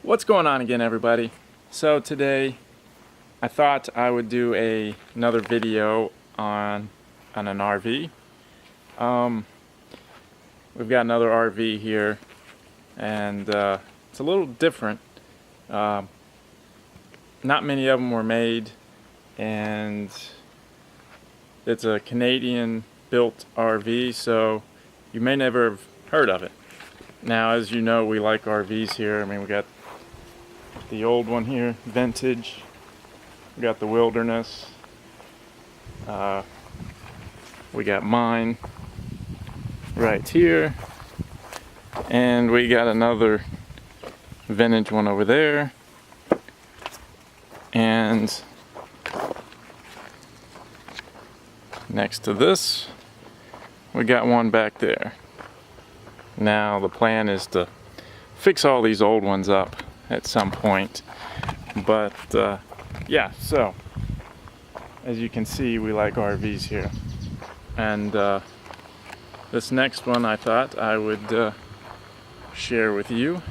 What's going on again, everybody? So today I thought I would do another video on an RV. We've got another RV here, and it's a little different. Not many of them were made, and it's a Canadian built RV, so you may never have heard of it. Now, as you know, we like RVs here. I mean, we got the old one here, vintage. We got the Wilderness. We got mine right here, and we got another vintage one over there, and next to this we got one back there. Now the plan is to fix all these old ones up at some point, but yeah, so as you can see, we like RVs here, and this next one I thought I would share with you.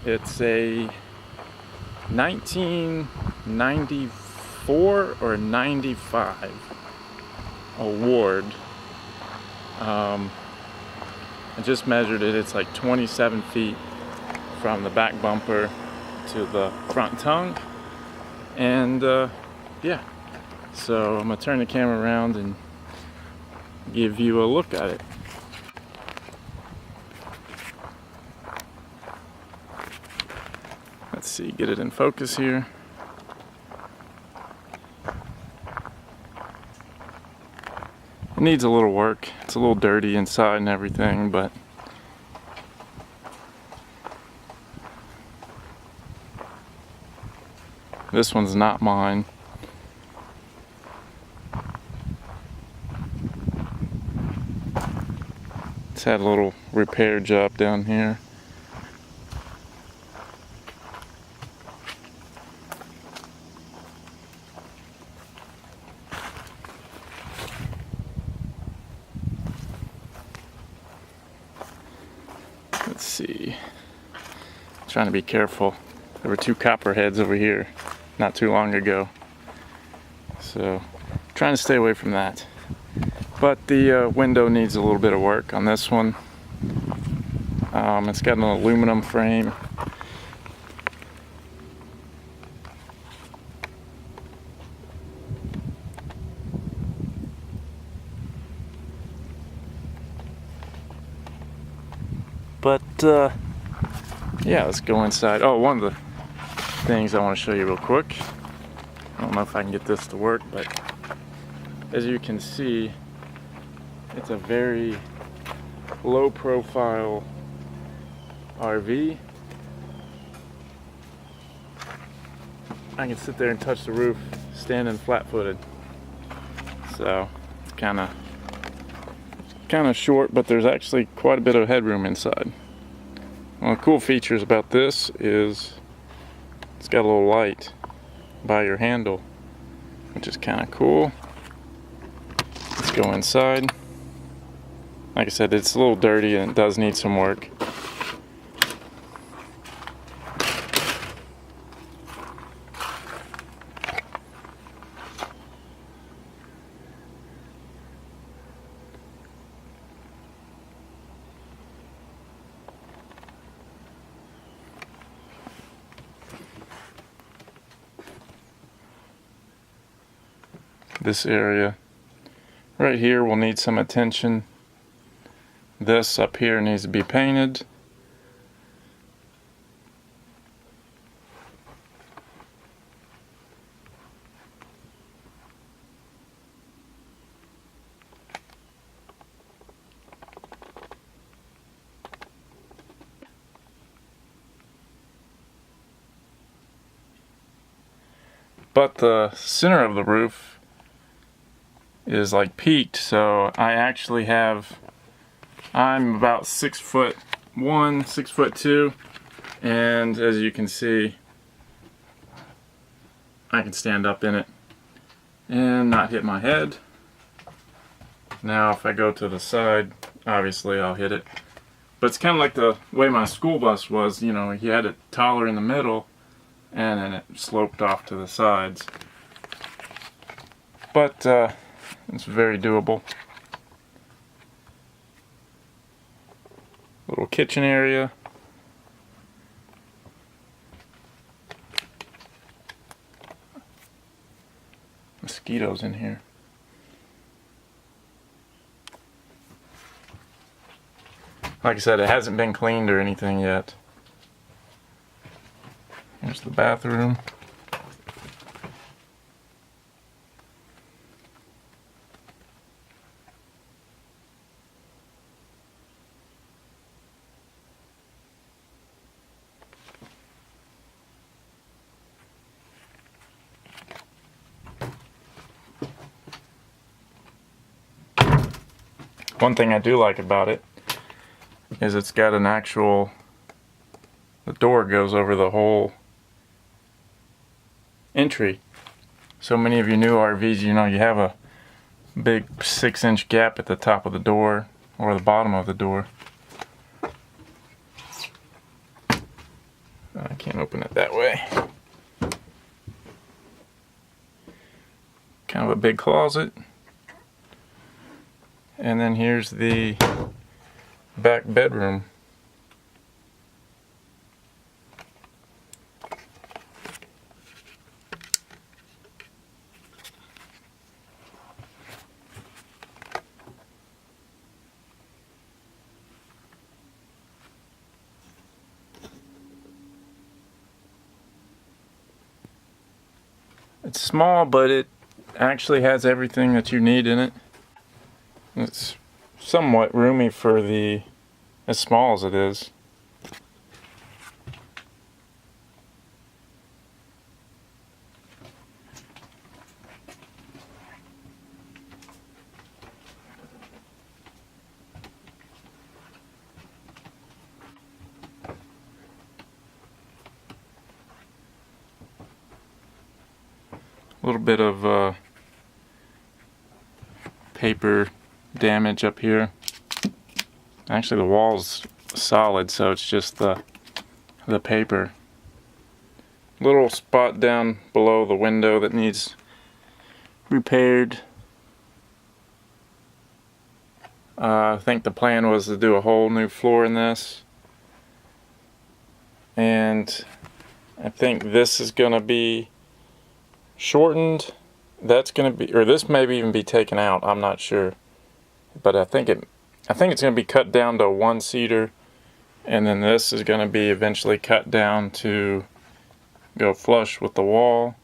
It's a 1994 or 95 award. I just measured it. It's like 27 feet from the back bumper to the front tongue, and yeah, so I'm gonna turn the camera around and give you a look at it. Let's see, get it in focus here. It needs a little work. It's a little dirty inside and everything, but this one's not mine. It's had a little repair job down here. Let's see. Trying to be careful. There were two copperheads over here not too long ago, so trying to stay away from that. But the window needs a little bit of work on this one. It's got an aluminum frame. But yeah, let's go inside. Oh, one of the things I want to show you real quick. I don't know if I can get this to work, but as you can see, it's a very low profile RV. I can sit there and touch the roof standing flat-footed. So it's kind of short, but there's actually quite a bit of headroom inside. One of the cool features about this is it's got a little light by your handle, which is kind of cool. Let's go inside. Like I said, it's a little dirty and it does need some work. This area right here will need some attention. This up here needs to be painted. But the center of the roof is like peaked, so I'm about 6'1", 6'2", and as you can see, I can stand up in it and not hit my head. Now if I go to the side, obviously I'll hit it, But it's kind of like the way my school bus was, you know, you had it taller in the middle and then it sloped off to the sides. But it's very doable. Little kitchen area. Mosquitoes in here. Like I said, it hasn't been cleaned or anything yet. Here's the bathroom. One thing I do like about it is it's got an actual, the door goes over the whole entry. So many of you new RVs, you know, you have a big 6-inch gap at the top of the door or the bottom of the door. I can't open it that way. Kind of a big closet. And then here's the back bedroom. It's small, but it actually has everything that you need in it. It's somewhat roomy for as small as it is. A little bit of paper damage up here. Actually, the wall's solid, so it's just the paper. Little spot down below the window that needs repaired. I think the plan was to do a whole new floor in this, and I think this is gonna be shortened. That's gonna be, or this may even be taken out. I'm not sure, but I think it's gonna be cut down to 1-seater, and then this is gonna be eventually cut down to go flush with the wall,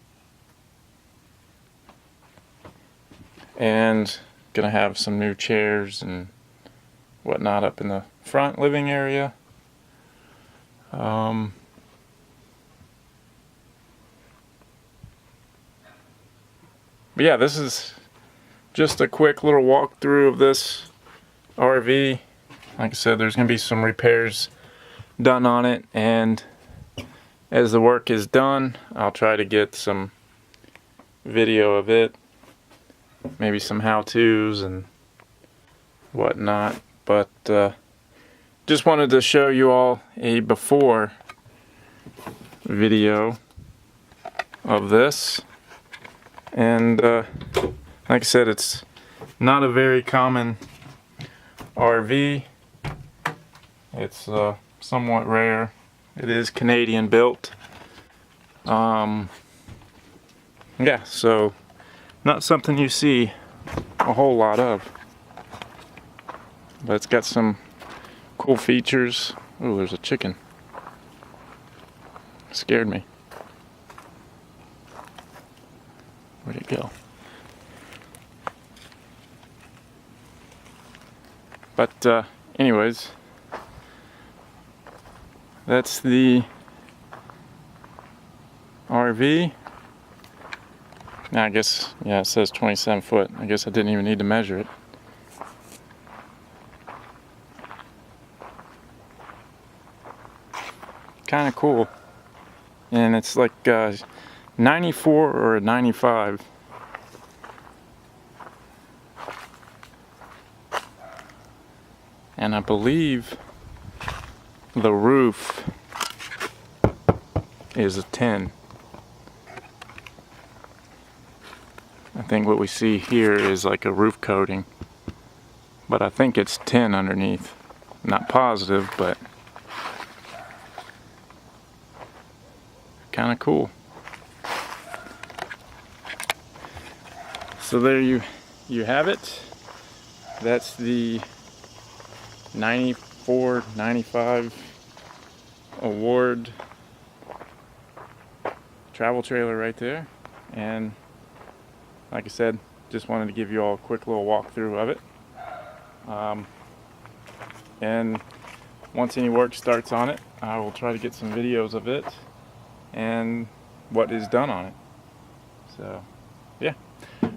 and gonna have some new chairs and whatnot up in the front living area. But yeah, this is just a quick little walkthrough of this RV. Like I said, there's going to be some repairs done on it, and as the work is done, I'll try to get some video of it, maybe some how-tos and whatnot. But just wanted to show you all a before video of this. And like I said, it's not a very common RV. It's somewhat rare. It is Canadian built. Yeah, so not something you see a whole lot of. But it's got some cool features. Oh, there's a chicken. Scared me. Where'd it go? But anyways, that's the RV. Now I guess, yeah, it says 27 foot. I guess I didn't even need to measure it. Kind of cool. And it's like 94 or 95. And I believe the roof is a 10. I think what we see here is like a roof coating, but I think it's 10 underneath. Not positive, but kind of cool. So there you have it. That's the 94-95 award travel trailer right there. And like I said, just wanted to give you all a quick little walkthrough of it. And once any work starts on it, I will try to get some videos of it and what is done on it. So yeah,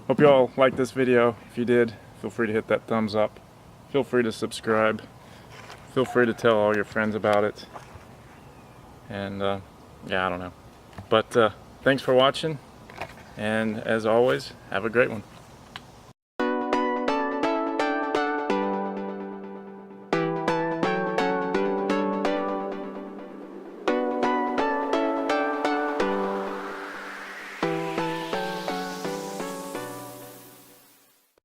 hope you all liked this video. If you did, feel free to hit that thumbs up. Feel free to subscribe. Feel free to tell all your friends about it. And yeah, I don't know. But thanks for watching. And as always, have a great one.